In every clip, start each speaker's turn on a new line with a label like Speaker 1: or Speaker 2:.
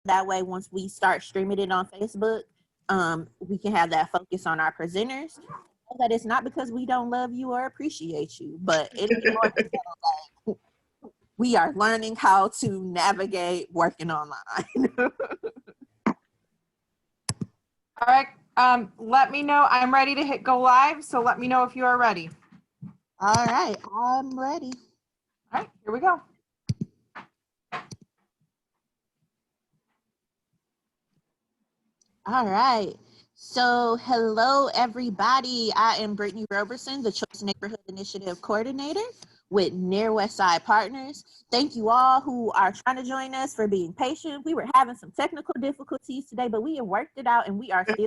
Speaker 1: That way, once we start streaming it on Facebook, we can have that focus on our presenters. That it's not because we don't love you or appreciate you, but it is more because like, we are learning how to navigate working online.
Speaker 2: All right, let me know. I'm ready to hit go live, so let me know if you are ready.
Speaker 1: All right, I'm ready.
Speaker 2: All right, here we go.
Speaker 1: All right. So, hello, everybody. I am Brittany Roberson, the Choice Neighborhood Initiative Coordinator with Near West Side Partners. Thank you all who are trying to join us for being patient. We were having some technical difficulties today, but we have worked it out and we are still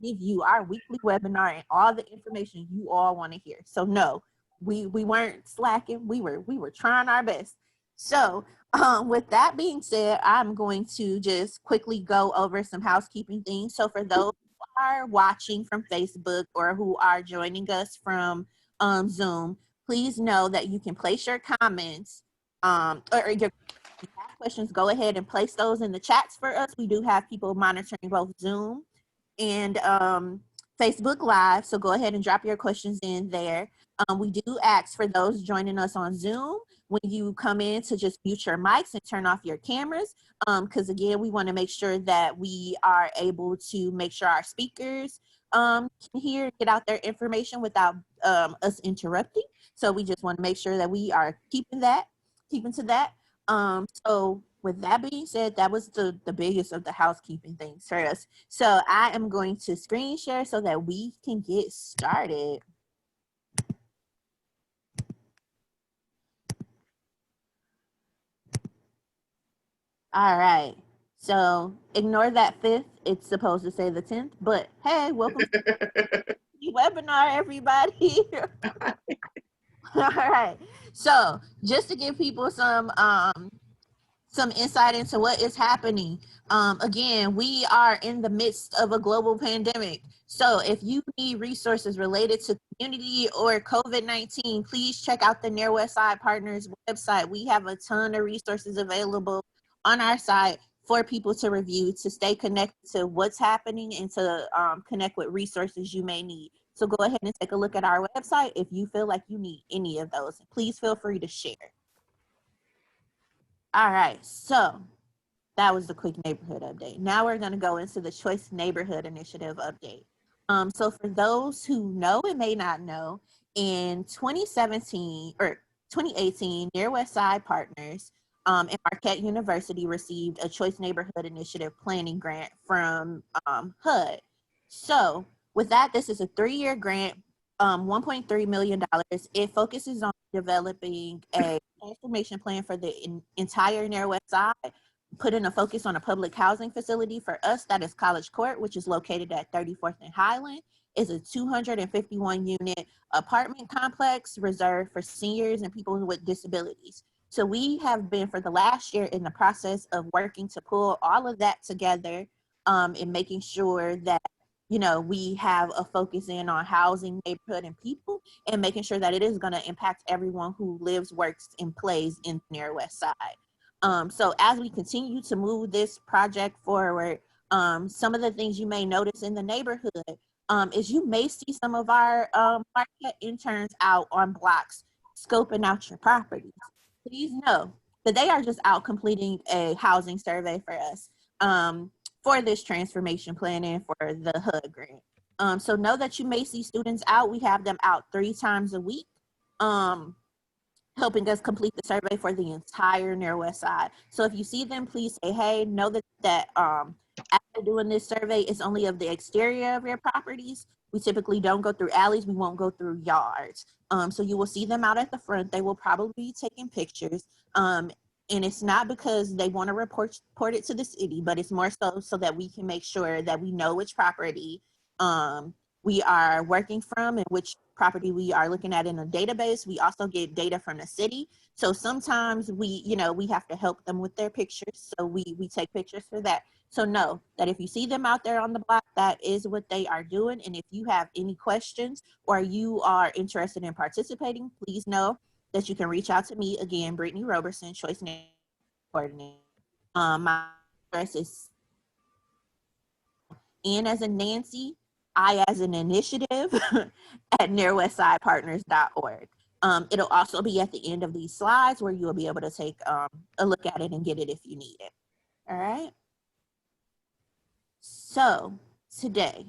Speaker 1: give you our weekly webinar and all the information you all want to hear. So no, we weren't slacking. We were trying our best. So with that being said, I'm going to just quickly go over some housekeeping things. So for those who are watching from Facebook or who are joining us from Zoom, please know that you can place your comments or your questions. Go ahead and place those in the chats for us. We do have people monitoring both Zoom and Facebook Live. So go ahead and drop your questions in there. We do ask for those joining us on Zoom, when you come in, to just mute your mics and turn off your cameras. Because again, we want to make sure that we are able to make sure our speakers can hear, get out their information without us interrupting. So we just want to make sure that we are keeping to that. So with that being said, that was the biggest of the housekeeping things for us. So I am going to screen share so that we can get started. All right. So ignore that 5th. It's supposed to say the 10th, but hey, welcome to the webinar, everybody. All right. So just to give people some insight into what is happening. Again, we are in the midst of a global pandemic. So if you need resources related to community or COVID-19, please check out the Near West Side Partners website. We have a ton of resources available on our site for people to review, to stay connected to what's happening, and to connect with resources you may need. So go ahead and take a look at our website if you feel like you need any of those. Please feel free to share. All right, so that was the quick neighborhood update. Now we're going to go into the Choice Neighborhood Initiative update. So for those who know and may not know, in 2017 or 2018, Near West Side Partners and Marquette University received a Choice Neighborhood Initiative planning grant from HUD. So with that, this is a 3-year grant, $1.3 million. It focuses on developing a transformation plan for the entire Near West Side, putting a focus on a public housing facility. For us, that is College Court, which is located at 34th and Highland. Is a 251 unit apartment complex reserved for seniors and people with disabilities. So we have been for the last year in the process of working to pull all of that together and making sure that, you know, we have a focus in on housing, neighborhood, and people, and making sure that it is going to impact everyone who lives, works, and plays in the Near West Side. So as we continue to move this project forward, some of the things you may notice in the neighborhood is you may see some of our Marquette interns out on blocks scoping out your properties. Please know that they are just out completing a housing survey for us for this transformation plan and for the HUD grant. So know that you may see students out. We have them out 3 times a week. Helping us complete the survey for the entire Near West Side. So if you see them, please say, hey, know that after doing this survey, it's only of the exterior of your properties. We typically don't go through alleys. We won't go through yards. So you will see them out at the front. They will probably be taking pictures. And it's not because they want to report it to the city, but it's more so that we can make sure that we know which property we are working from and which property we are looking at in a database. We also get data from the city. So sometimes we have to help them with their pictures. So we take pictures for that. So know that if you see them out there on the block, that is what they are doing. And if you have any questions or you are interested in participating, please know that you can reach out to me again, Brittany Roberson, Choice Neighborhood Coordinator. My address is N as in Nancy, I as an initiative at nearwestsidepartners.org. It'll also be at the end of these slides where you'll be able to take a look at it and get it if you need it. All right. So today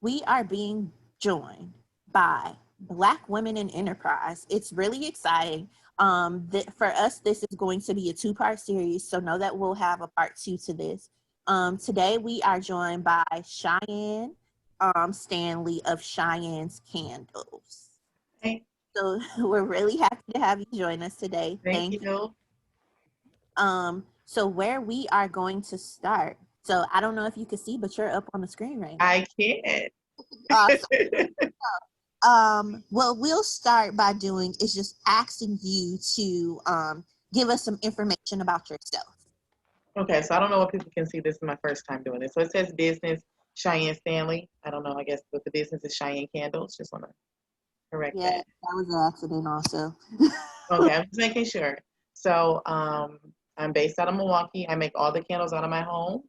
Speaker 1: we are being joined by Black Women in Enterprise. It's really exciting. For us, this is going to be a two-part series, so know that we'll have a part 2 to this. Today we are joined by Chyenne Stanley of Cheyenne's Candles.
Speaker 3: Hey,
Speaker 1: So we're really happy to have you join us today.
Speaker 3: thank you.
Speaker 1: So where we are going to start. So I don't know if you can see, but you're up on the screen right now.
Speaker 3: I can.
Speaker 1: Awesome. What we'll start by doing is just asking you to give us some information about yourself.
Speaker 3: Okay, so I don't know what people can see. This is my first time doing this. So it says business Chyenne Stanley. I don't know, I guess, but the business is Chyenne Candles. Just want to correct
Speaker 1: Yeah,
Speaker 3: that.
Speaker 1: that was an accident also.
Speaker 3: Okay, I'm just making sure. So I'm based out of Milwaukee. I make all the candles out of my home.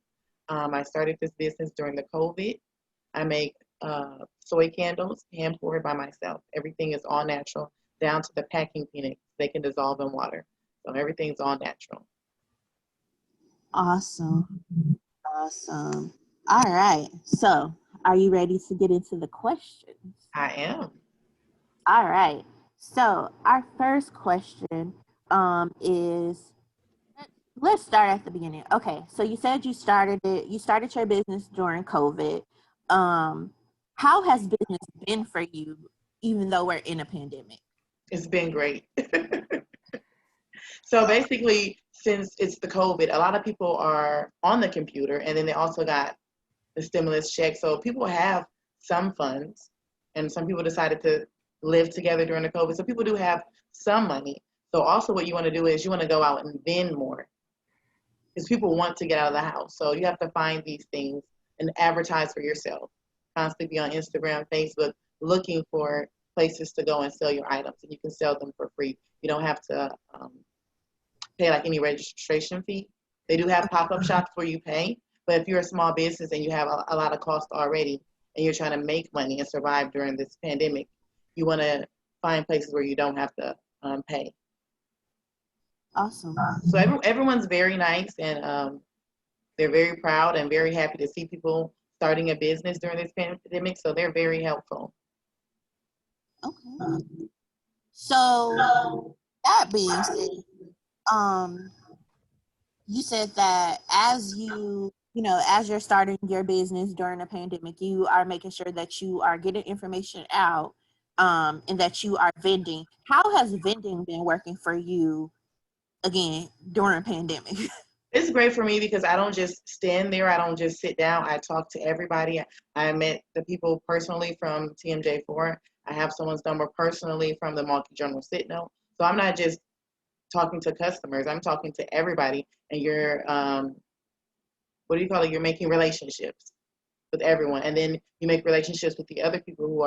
Speaker 3: I started this business during the COVID. I make soy candles, hand poured by myself. Everything is all natural, down to the packing peanuts. They can dissolve in water. So everything's all natural.
Speaker 1: Awesome. Awesome. All right. So are you ready to get into the questions?
Speaker 3: I am.
Speaker 1: All right. So our first question is, let's start at the beginning. Okay, so you said you started your business during COVID. How has business been for you, even though we're in a pandemic?
Speaker 3: It's been great. So basically, since it's the COVID, a lot of people are on the computer, and then they also got the stimulus check. So people have some funds, and some people decided to live together during the COVID. So people do have some money. So also what you want to do is you want to go out and vend more, because people want to get out of the house. So you have to find these things and advertise for yourself. Constantly be on Instagram, Facebook, looking for places to go and sell your items, and you can sell them for free. You don't have to pay like any registration fee. They do have pop-up shops where you pay, but if you're a small business and you have a lot of cost already and you're trying to make money and survive during this pandemic, you want to find places where you don't have to pay.
Speaker 1: Awesome.
Speaker 3: So everyone's very nice, and they're very proud and very happy to see people starting a business during this pandemic. So they're very helpful.
Speaker 1: Okay. So that being said, you said that as as you're starting your business during the pandemic, you are making sure that you are getting information out, and that you are vending. How has vending been working for you again during a pandemic?
Speaker 3: It's great for me because I don't just stand there. I don't just sit down. I talk to everybody. I met the people personally from TMJ4. I have someone's number personally from the Milwaukee Journal Sentinel. So I'm not just talking to customers. I'm talking to everybody. And you're, what do you call it? You're making relationships with everyone. And then you make relationships with the other people who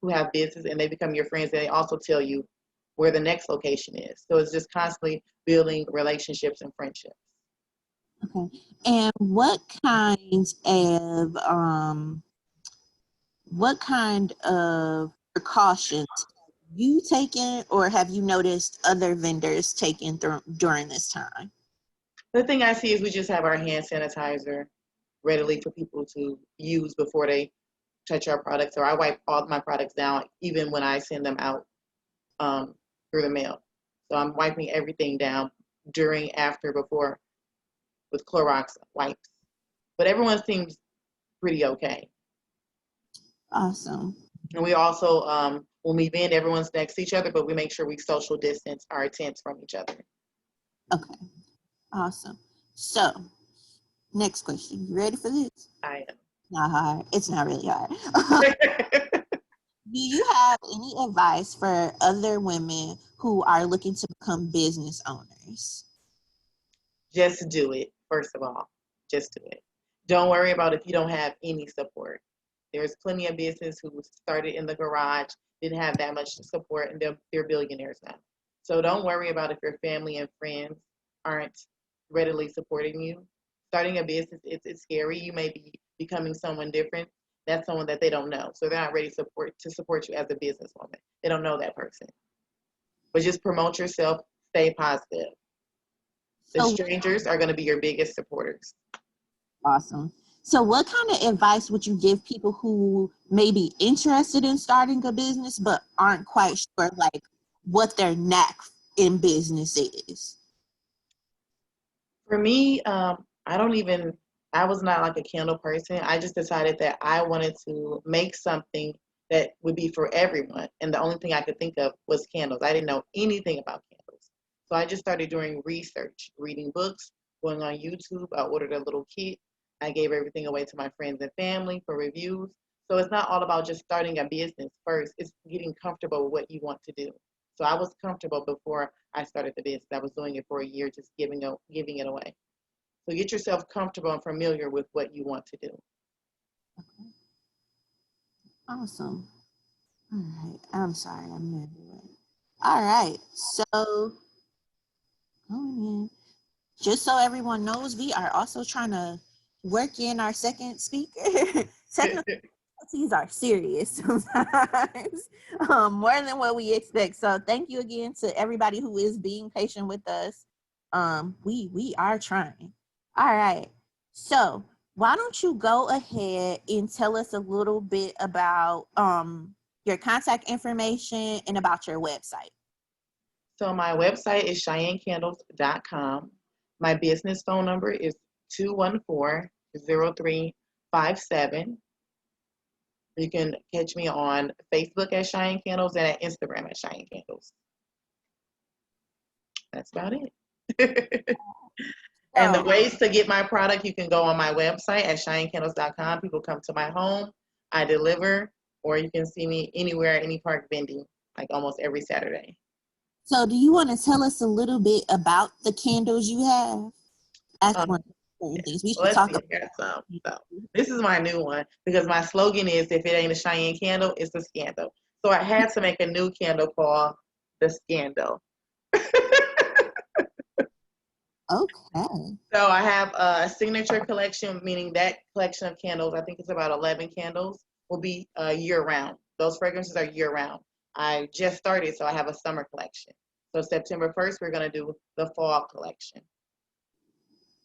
Speaker 3: have business, and they become your friends. And they also tell you where the next location is. So it's just constantly building relationships and friendships.
Speaker 1: Okay. And what kind of precautions have you taken, or have you noticed other vendors taking during this time?
Speaker 3: The thing I see is we just have our hand sanitizer readily for people to use before they touch our products, or I wipe all my products down even when I send them out through the mail. So I'm wiping everything down during, after, before with Clorox wipes. But everyone seems pretty okay.
Speaker 1: Awesome.
Speaker 3: And we also, when we vend, everyone's next to each other, but we make sure we social distance our tents from each other.
Speaker 1: Okay. Awesome. So, next question. You ready for this?
Speaker 3: I am.
Speaker 1: Not hard. It's not really hard. Do you have any advice for other women who are looking to become business owners?
Speaker 3: Just do it, first of all. Just do it. Don't worry about if you don't have any support. There's plenty of business who started in the garage, didn't have that much support, and they're billionaires now. So don't worry about if your family and friends aren't readily supporting you. starting a business, it's scary. You may be becoming someone different. That's someone that they don't know. So they're not ready to support you as a businesswoman. They don't know that person. But just promote yourself, stay positive. The
Speaker 1: So
Speaker 3: strangers are going to be your biggest supporters.
Speaker 1: awesome. So what kind of advice would you give people who may be interested in starting a business but aren't quite sure like what their knack in business is?
Speaker 3: For me, I was not like a candle person. I just decided that I wanted to make something that would be for everyone. And the only thing I could think of was candles. I didn't know anything about candles. So I just started doing research, reading books, going on YouTube. I ordered a little kit. I gave everything away to my friends and family for reviews. So it's not all about just starting a business first. It's getting comfortable with what you want to do. So I was comfortable before I started the business. I was doing it for a year, just giving it away. So get yourself comfortable and familiar with what you want to do.
Speaker 1: Okay. Awesome. All right. I'm sorry, I'm moving. All right. So going in. Just so everyone knows, we are also trying to work in our second speaker. Technical difficulties are serious sometimes, more than what we expect. So thank you again to everybody who is being patient with us. We are trying. All right. So why don't you go ahead and tell us a little bit about your contact information and about your website.
Speaker 3: So my website is ChyenneCandles.com. My business phone number is 214-0357. You can catch me on Facebook at Chyenne Candles and at Instagram at Chyenne Candles. That's about it. And the ways to get my product, you can go on my website at ChyenneCandles.com. People come to my home, I deliver, or you can see me anywhere, any park vending, like almost every Saturday.
Speaker 1: So do you want to tell us a little bit about the candles you have? That's one of the important things we should
Speaker 3: Let's
Speaker 1: talk
Speaker 3: see,
Speaker 1: about.
Speaker 3: I got some. So this is my new one because my slogan is, if it ain't a Chyenne candle, it's a scandal. So I had to make a new candle called the Scandal.
Speaker 1: Okay.
Speaker 3: So I have a signature collection, meaning that collection of candles, I think it's about 11 candles, will be year-round. Those fragrances are year-round. I just started, so I have a summer collection. So September 1st, we're going to do the fall collection.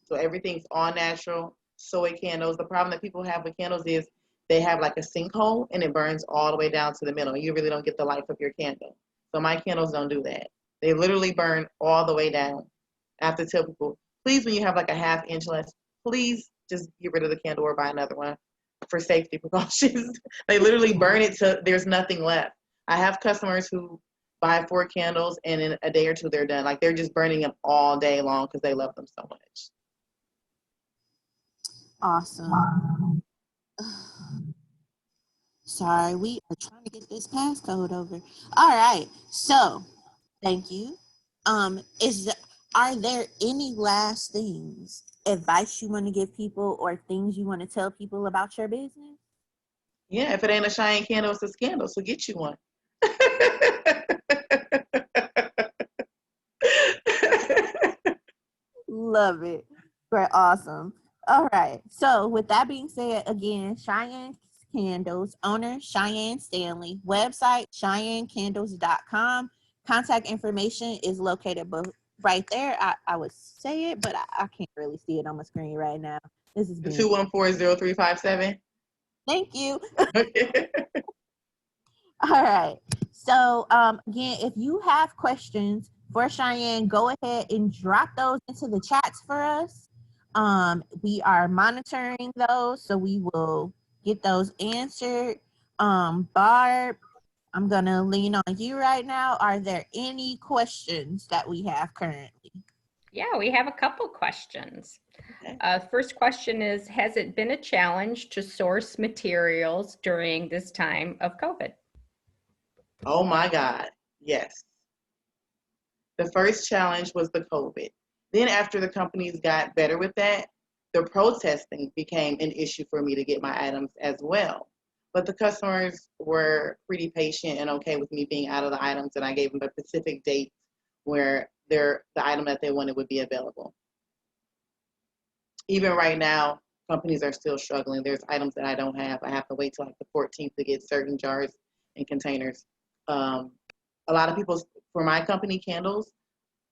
Speaker 3: So everything's all natural, soy candles. The problem that people have with candles is they have like a sinkhole and it burns all the way down to the middle. You really don't get the life of your candle. So my candles don't do that. They literally burn all the way down. I have to tell people, please, when you have like a half-inch less, please just get rid of the candle or buy another one for safety precautions. They literally burn it till there's nothing left. I have customers who buy 4 candles and in a day or two they're done. Like they're just burning them all day long because they love them so much.
Speaker 1: Awesome. Sorry, we are trying to get this passcode over. All right. So, thank you. Are there any last things, advice you want to give people, or things you want to tell people about your business?
Speaker 3: Yeah, if it ain't a Chyenne candle, it's a scandal. So get you one.
Speaker 1: Love it. Great, awesome. All right. So with that being said, again, Chyenne Candles, owner Cheyenne Stanley, website CheyenneCandles.com. Contact information is located right there. I would say it, but I can't really see it on my screen right now. This is
Speaker 3: 214-0357.
Speaker 1: Thank you. All right. So again, if you have questions for Cheyenne, go ahead and drop those into the chats for us. We are monitoring those, so we will get those answered. Barb, I'm gonna lean on you right now. Are there any questions that we have currently?
Speaker 4: Yeah, we have a couple questions.
Speaker 3: Okay.
Speaker 4: First question is, has it been a challenge to source materials during this time of COVID?
Speaker 3: Oh my God, yes. The first challenge was the COVID. Then after the companies got better with that, the protesting became an issue for me to get my items as well. But the customers were pretty patient and okay with me being out of the items, and I gave them a specific date where the item that they wanted would be available. even right now, companies are still struggling. There's items that I don't have. I have to wait till like the 14th to get certain jars and containers. A lot of people, for my company, candles,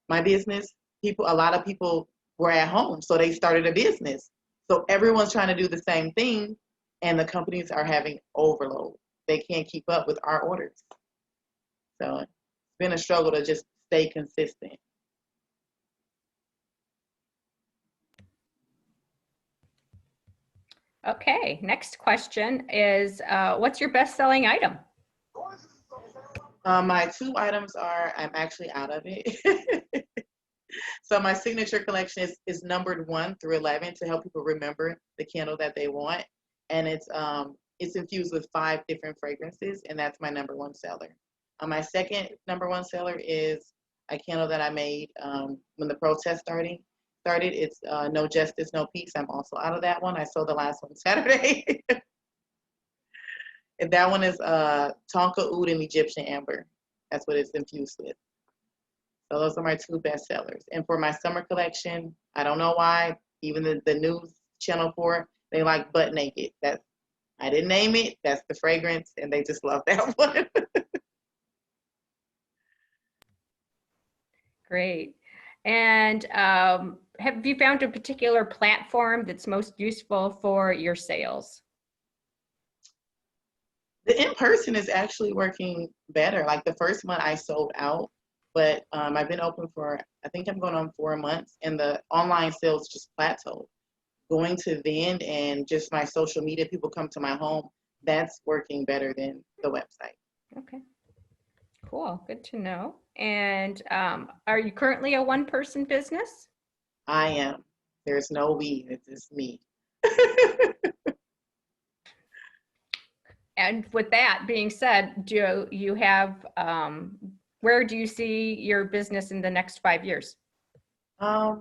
Speaker 3: my business, a lot of people were at home, so they started a business. So everyone's trying to do the same thing, and the companies are having overload. They can't keep up with our orders. So it's been a struggle to just stay consistent.
Speaker 4: Okay, next question is, what's your best-selling item?
Speaker 3: My two items are, I'm actually out of it. So my signature collection is numbered 1 through 11 to help people remember the candle that they want. And it's infused with 5 different fragrances, and that's my #1 seller. My second #1 seller is a candle that I made when the protest started. It's No Justice, No Peace. I'm also out of that one. I sold the last one Saturday. And that one is Tonka Oud and Egyptian Amber. That's what it's infused with. So those are my 2 best sellers. And for my summer collection, I don't know why, even the news channel 4, they like Butt Naked. I didn't name it. That's the fragrance, and they just love that one.
Speaker 4: Great. And have you found a particular platform that's most useful for your sales?
Speaker 3: The in-person is actually working better. Like the first month I sold out, but I've been open for, I think I'm going on 4 months, and the online sales just plateaued. Going to vend and just my social media, people come to my home, that's working better than the website.
Speaker 4: Okay, cool, good to know. And are you currently a one-person business?
Speaker 3: I am. There's no we, it's just me.
Speaker 4: And with that being said, do you have, where do you see your business in the next 5 years?
Speaker 3: I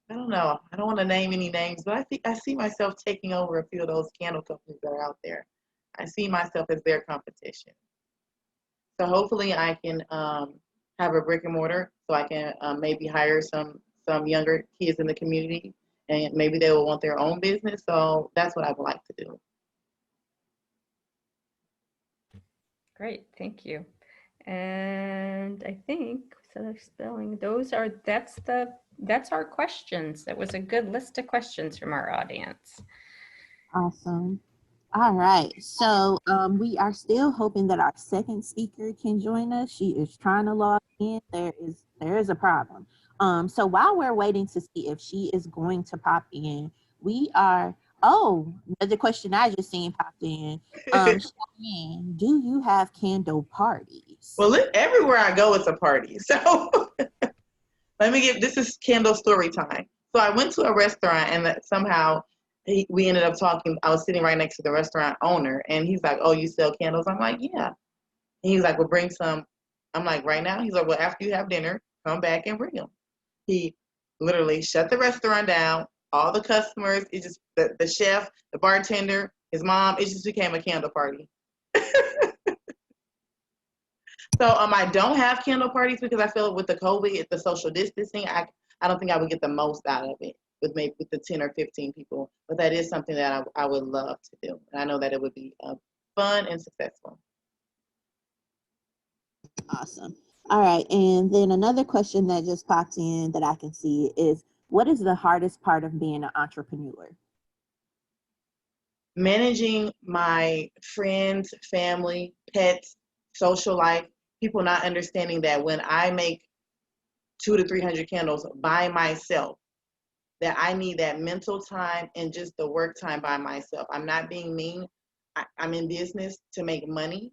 Speaker 3: don't know. I don't want to name any names, but I think I see myself taking over a few of those candle companies that are out there. I see myself as their competition. So hopefully I can have a brick and mortar, so I can maybe hire some younger kids in the community, and maybe they will want their own business. So that's what I would like to do.
Speaker 4: Great, thank you. And I think, so spelling, that's our questions. That was a good list of questions from our audience.
Speaker 1: Awesome. All right. So we are still hoping that our second speaker can join us. She is trying to log in. There is a problem. So while we're waiting to see if she is going to pop in, another question I just seen popped in. Chyenne, do you have candle parties?
Speaker 3: Well, everywhere I go, it's a party. So this is candle story time. So I went to a restaurant, and somehow we ended up talking. I was sitting right next to the restaurant owner, and he's like, "Oh, you sell candles?" I'm like, "Yeah." And he's like, "Well, bring some." I'm like, "Right now?" He's like, "Well, after you have dinner, come back and bring them." He literally shut the restaurant down. All the customers, it just the chef, the bartender, his mom. It just became a candle party. So I don't have candle parties because I feel with the COVID, the social distancing, I don't think I would get the most out of it with the 10 or 15 people. But that is something that I would love to do. And I know that it would be fun and successful.
Speaker 1: Awesome. All right. And then another question that just popped in that I can see is, what is the hardest part of being an entrepreneur?
Speaker 3: Managing my friends, family, pets, social life, people not understanding that when I make 200 to 300 candles by myself, that I need that mental time and just the work time by myself. I'm not being mean. I'm in business to make money,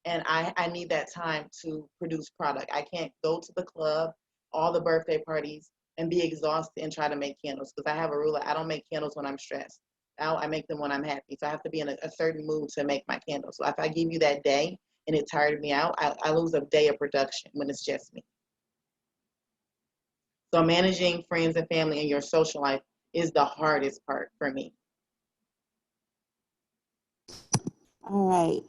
Speaker 3: and I need that time to produce product. I can't go to the club, all the birthday parties, and be exhausted and try to make candles, because I have a rule. I don't make candles when I'm stressed. I make them when I'm happy. So I have to be in a certain mood to make my candles. So if I give you that day and it tired me out, I lose a day of production when it's just me. So managing friends and family in your social life is the hardest part for me.
Speaker 1: All right.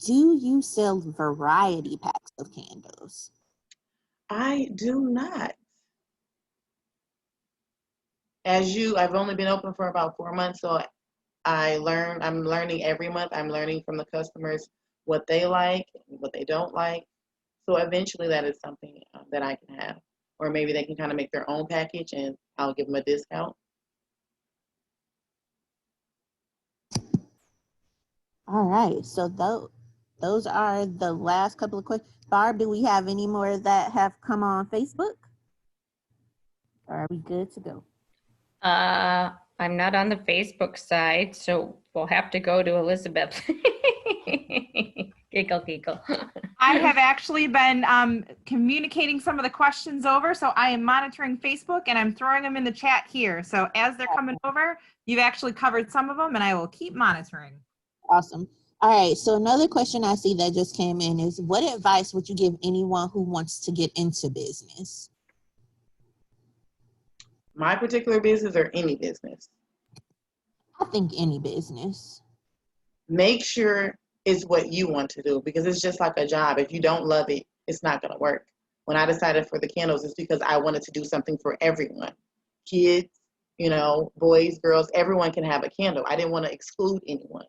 Speaker 1: Do you sell variety packs of candles?
Speaker 3: I do not. I've only been open for about 4 months, so I'm learning every month. I'm learning from the customers what they like and what they don't like. So eventually that is something that I can have. Or maybe they can kind of make their own package and I'll give them a discount.
Speaker 1: All right. So those are the last couple of questions. Barb, do we have any more that have come on Facebook? Or are we good to go?
Speaker 4: I'm not on the Facebook side, so we'll have to go to Elizabeth. Giggle, giggle.
Speaker 2: I have actually been communicating some of the questions over, so I am monitoring Facebook and I'm throwing them in the chat here. So as they're coming over, you've actually covered some of them, and I will keep monitoring.
Speaker 1: Awesome. All right. So another question I see that just came in is, what advice would you give anyone who wants to get into business?
Speaker 3: My particular business or any business?
Speaker 1: I think any business.
Speaker 3: Make sure it's what you want to do, because it's just like a job. If you don't love it, it's not going to work. When I decided for the candles, it's because I wanted to do something for everyone. Kids, boys, girls, everyone can have a candle. I didn't want to exclude anyone.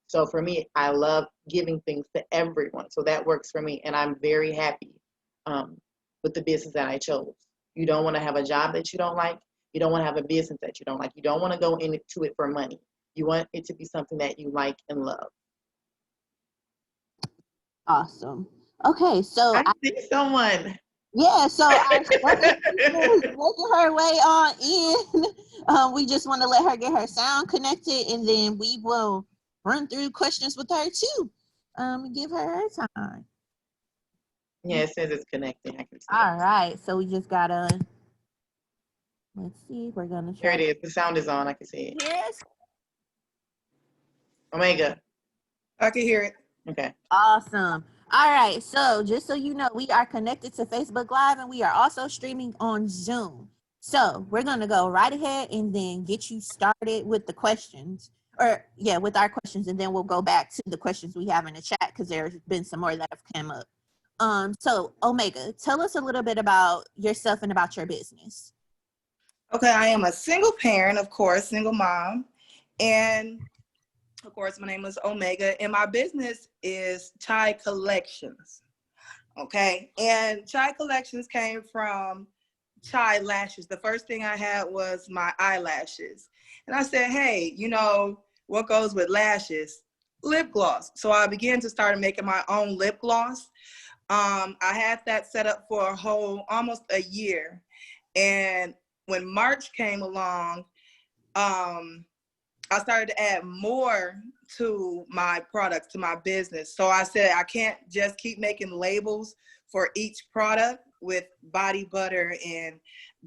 Speaker 3: So for me, I love giving things to everyone. So that works for me. And I'm very happy with the business that I chose. You don't want to have a job that you don't like. You don't want to have a business that you don't like. You don't want to go into it for money. You want it to be something that you like and love.
Speaker 1: Awesome. Okay, so
Speaker 3: I see someone.
Speaker 1: yeah, so our is making her way on in. We just want to let her get her sound connected, and then we will run through questions with her too. Give her time.
Speaker 3: Yeah, it says it's connecting. I can see.
Speaker 1: All right, so we just gotta. Let's see. We're gonna try.
Speaker 3: There it is. The sound is on. I can see it.
Speaker 1: Yes.
Speaker 3: Omega.
Speaker 5: I can hear it.
Speaker 3: Okay.
Speaker 1: Awesome. All right. So just so you know, we are connected to Facebook Live and we are also streaming on Zoom. So we're going to go right ahead and then get you started with the questions with our questions. And then we'll go back to the questions we have in the chat because there's been some more that have come up. So Omega, tell us a little bit about yourself and about your business.
Speaker 5: Okay, I am a single parent, of course, single mom. And of course, my name is Omega, and my business is Chai Collections. Okay, and Chai Collections came from Chylashes. The first thing I had was my eyelashes. And I said, hey, what goes with lashes? Lip gloss. So I began to start making my own lip gloss. I had that set up for almost a year. And when March came along, I started to add more to my products, to my business. So I said, I can't just keep making labels for each product with body butter and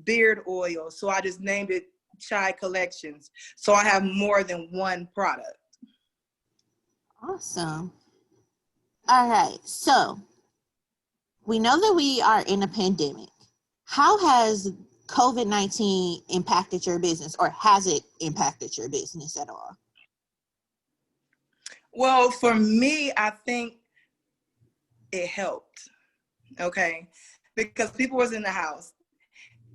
Speaker 5: beard oil. So I just named it Chai Collections. So I have more than one product.
Speaker 1: Awesome. All right. So we know that we are in a pandemic. How has COVID-19 impacted your business, or has it impacted your business at all?
Speaker 5: Well, for me, I think it helped, okay? Because people was in the house.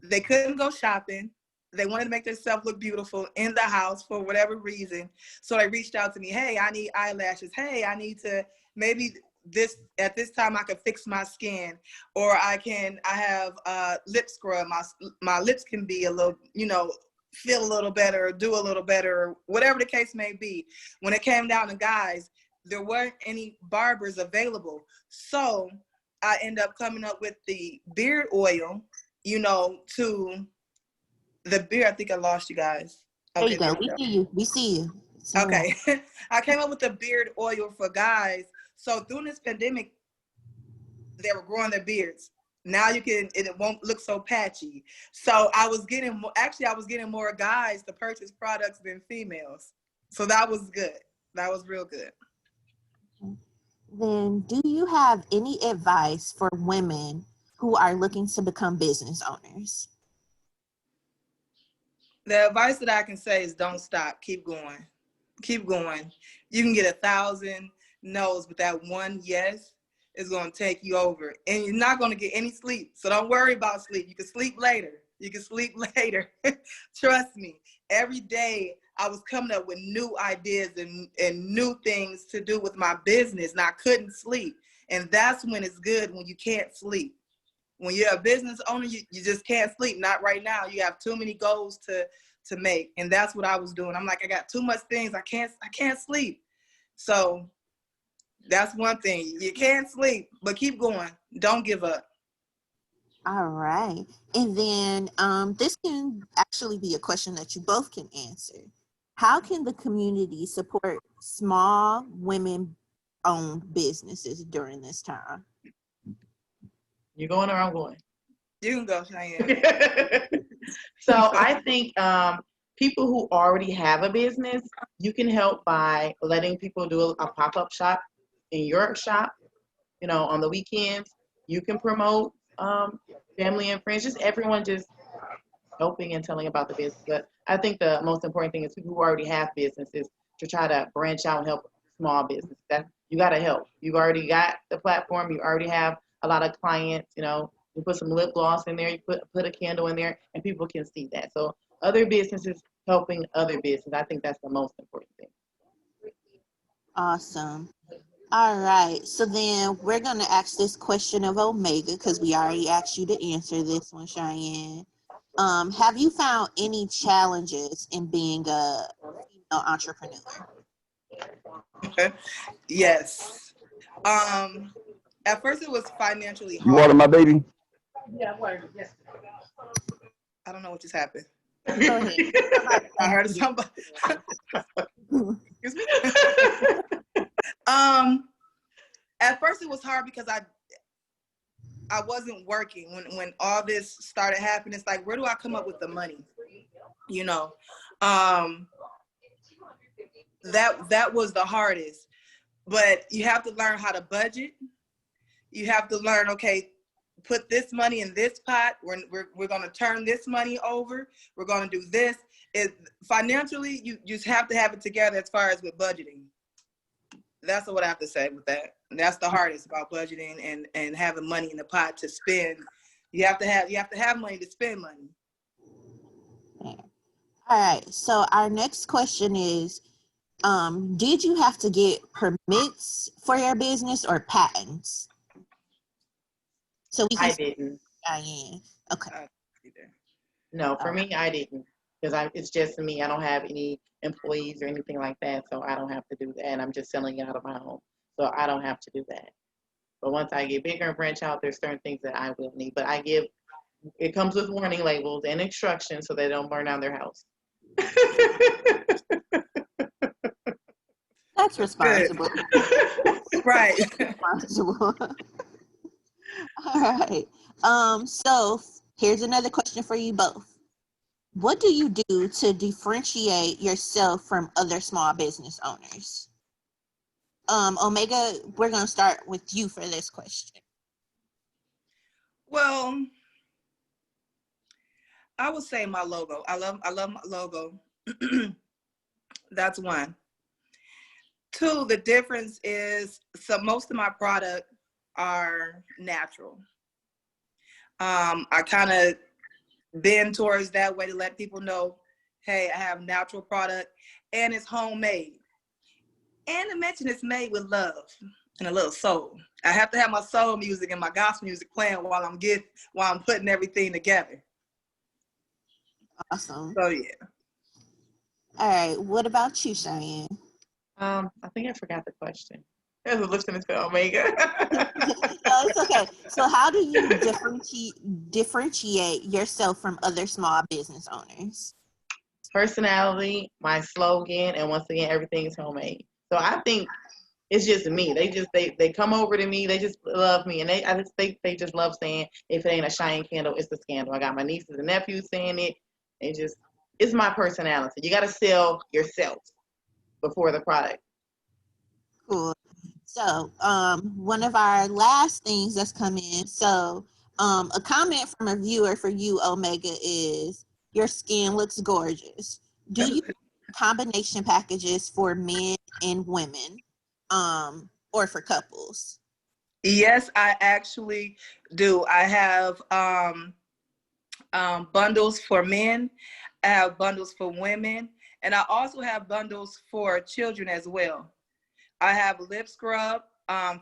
Speaker 5: They couldn't go shopping. They wanted to make themselves look beautiful in the house for whatever reason. So they reached out to me, hey, I need eyelashes. Hey, I need to, maybe at this time I can fix my skin, or I have lip scrub. My lips can be a little, feel a little better, or do a little better, whatever the case may be. When it came down to guys, there weren't any barbers available. So I ended up coming up with the beard oil, to the beard. I think I lost you guys.
Speaker 1: Okay, there you go. We see you.
Speaker 5: Okay. I came up with the beard oil for guys. So during this pandemic, they were growing their beards. Now it won't look so patchy. So I was getting more guys to purchase products than females. So that was good. That was real good.
Speaker 1: Then do you have any advice for women who are looking to become business owners?
Speaker 5: The advice that I can say is don't stop. Keep going. Keep going. You can get 1,000 no's, but that one yes is going to take you over. And you're not going to get any sleep. So don't worry about sleep. You can sleep later. You can sleep later. Trust me. Every day I was coming up with new ideas and new things to do with my business, and I couldn't sleep. And that's when it's good, when you can't sleep. When you're a business owner, you just can't sleep. Not right now. You have too many goals to make. And that's what I was doing. I'm like, I got too much things. I can't sleep. So that's one thing. You can't sleep, but keep going. Don't give up.
Speaker 1: All right. And then this can actually be a question that you both can answer. How can the community support small women-owned businesses during this time?
Speaker 3: You going or I'm going?
Speaker 5: You can go, Chyenne.
Speaker 3: So I think people who already have a business, you can help by letting people do a pop-up shop in your shop, on the weekends. You can promote family and friends, just everyone just helping and telling about the business. But I think the most important thing is people who already have businesses to try to branch out and help small business. That you got to help. You've already got the platform. You already have a lot of clients. You put some lip gloss in there. You put a candle in there, and people can see that. So other businesses helping other businesses. I think that's the most important thing.
Speaker 1: Awesome. All right. So then we're going to ask this question of Omega because we already asked you to answer this one, Chyenne. Have you found any challenges in being a female entrepreneur?
Speaker 5: Yes. At first it was financially
Speaker 6: You water
Speaker 5: hard.
Speaker 6: my baby?
Speaker 5: I don't know what just happened.
Speaker 1: Go ahead.
Speaker 5: I heard somebody. Excuse me. At first it was hard because I wasn't working when all this started happening. It's like, where do I come up with the money? That was the hardest. But you have to learn how to budget. You have to learn, okay, put this money in this pot. We're going to turn this money over. We're going to do this. Financially, you just have to have it together as far as with budgeting. That's what I have to say with that. And that's the hardest about budgeting and having money in the pot to spend. You have to have money to spend money.
Speaker 1: All right. So our next question is, did you have to get permits for your business or patents? So we can
Speaker 3: I didn't.
Speaker 1: Chyenne. Okay.
Speaker 3: No, for me, I didn't. Because it's just me. I don't have any employees or anything like that, so I don't have to do that. And I'm just selling it out of my home, so I don't have to do that. But once I get bigger and branch out, there's certain things that I will need. But it comes with warning labels and instructions so they don't burn down their house.
Speaker 1: That's responsible.
Speaker 5: Right.
Speaker 1: Responsible. All right. So here's another question for you both. What do you do to differentiate yourself from other small business owners? Omega, we're going to start with you for this question.
Speaker 5: Well, I would say my logo. I love my logo. That's one. Two, the difference is most of my product are natural. I kind of bend towards that way to let people know, hey, I have natural product and it's homemade. And to mention it's made with love and a little soul. I have to have my soul music and my gospel music playing while I'm putting everything together.
Speaker 1: Awesome.
Speaker 5: So yeah.
Speaker 1: All right. What about you, Chyenne?
Speaker 3: I think I forgot the question. There's a listening to Omega.
Speaker 1: No, it's okay. So how do you differentiate yourself from other small business owners?
Speaker 3: Personality, my slogan, and once again, everything is homemade. So I think it's just me. They come over to me. They just love me, and I just think they just love saying, if it ain't a Chyenne candle, it's a scandal. I got my nieces and nephews saying it. It's my personality. You got to sell yourself before the product.
Speaker 1: Cool. So, one of our last things that's come in. So, a comment from a viewer for you, Omega, is your skin looks gorgeous. Do you do combination packages for men and women, or for couples?
Speaker 5: Yes, I actually do. I have bundles for men. I have bundles for women. And I also have bundles for children as well. I have lip scrub,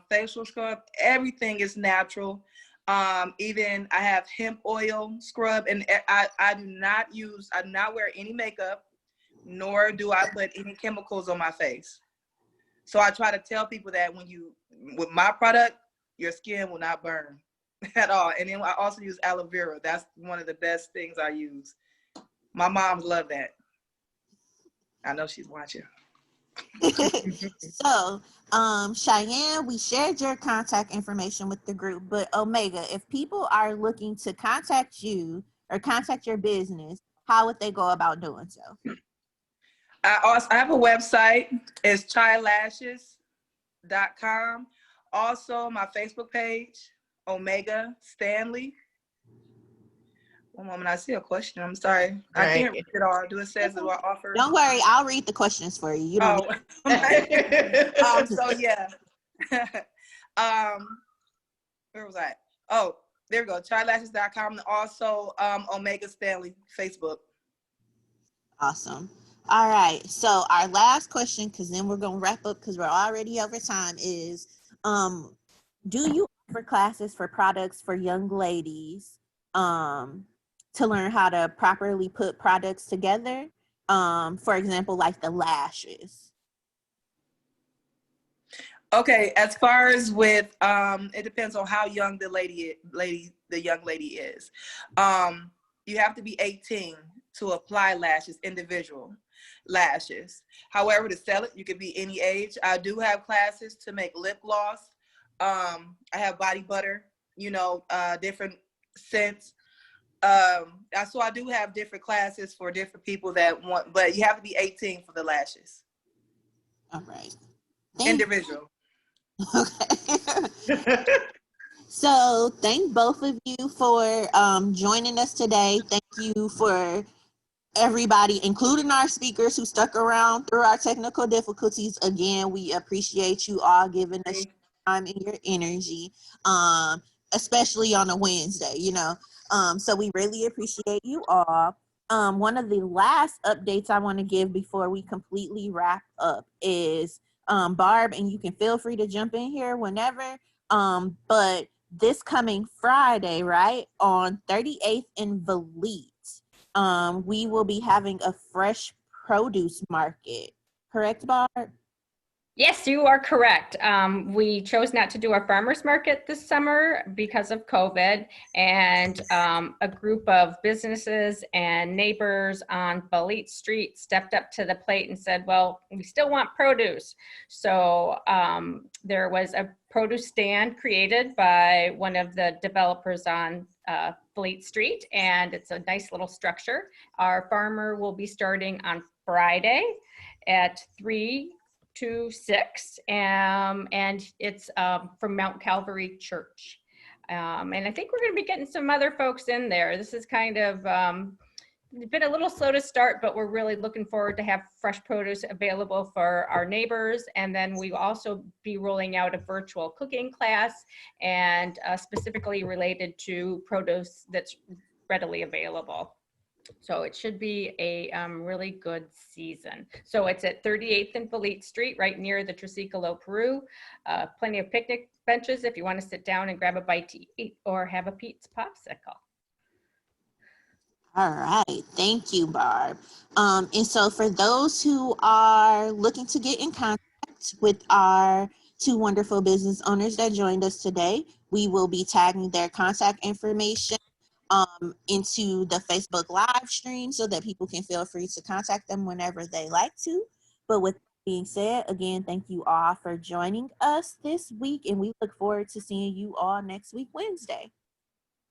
Speaker 5: facial scrub. Everything is natural. Even I have hemp oil scrub. And I do not wear any makeup, nor do I put any chemicals on my face. So I try to tell people that with my product, your skin will not burn at all. And then I also use aloe vera. That's one of the best things I use. My moms love that. I know she's watching.
Speaker 1: So, Cheyenne, we shared your contact information with the group, but Omega, if people are looking to contact you or contact your business, how would they go about doing so?
Speaker 5: I have a website. It's Chylashes.com. Also, my Facebook page, Omega Stanley. One moment, I see a question. I'm sorry. I can't read it all. Do I offer?
Speaker 1: Don't worry, I'll read the questions for you. You don't.
Speaker 5: So yeah. Where was I? Oh, there we go. Chylashes.com and also Omega Stanley Facebook.
Speaker 1: Awesome. All right. So our last question, because then we're gonna wrap up because we're already over time, is do you offer classes for products for young ladies to learn how to properly put products together? For example, like the lashes.
Speaker 5: Okay, as far as with it depends on how young the young lady is. You have to be 18 to apply lashes, individual lashes. However, to sell it, you could be any age. I do have classes to make lip gloss. I have body butter, different scents. So I do have different classes for different people that want, but you have to be 18 for the lashes.
Speaker 1: All right.
Speaker 5: Individual.
Speaker 1: Okay. So thank both of you for joining us today. Thank you for everybody, including our speakers who stuck around through our technical difficulties. Again, we appreciate you all giving us your time and your energy, especially on a Wednesday, so we really appreciate you all. One of the last updates I want to give before we completely wrap up is Barb, and you can feel free to jump in here whenever, but this coming Friday, right, on 38th and Valete, we will be having a fresh produce market. Correct, Barb?
Speaker 4: Yes, you are correct. We chose not to do a farmer's market this summer because of COVID, and a group of businesses and neighbors on Valete Street stepped up to the plate and said, well, we still want produce. So there was a produce stand created by one of the developers on Valete Street, and it's a nice little structure. Our farmer will be starting on Friday at 3 to 6, and it's from Mount Calvary Church. And I think we're going to be getting some other folks in there. This is kind of been a little slow to start, but we're really looking forward to have fresh produce available for our neighbors. And then we will also be rolling out a virtual cooking class, and specifically related to produce that's readily available. So it should be a really good season. So it's at 38th and Valete Street, right near the Triciclo Peru. Plenty of picnic benches if you want to sit down and grab a bite to eat or have a Pete's popsicle.
Speaker 1: All right. Thank you, Barb. And so for those who are looking to get in contact with our two wonderful business owners that joined us today, we will be tagging their contact information into the Facebook live stream so that people can feel free to contact them whenever they like to. But with that being said, again, thank you all for joining us this week, and we look forward to seeing you all next week, Wednesday.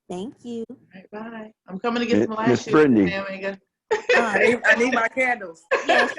Speaker 1: Thank you.
Speaker 3: Right, bye. I'm coming to get some lashes.
Speaker 6: Miss Brittany.
Speaker 3: Omega.
Speaker 5: I need my candles.
Speaker 1: Yes,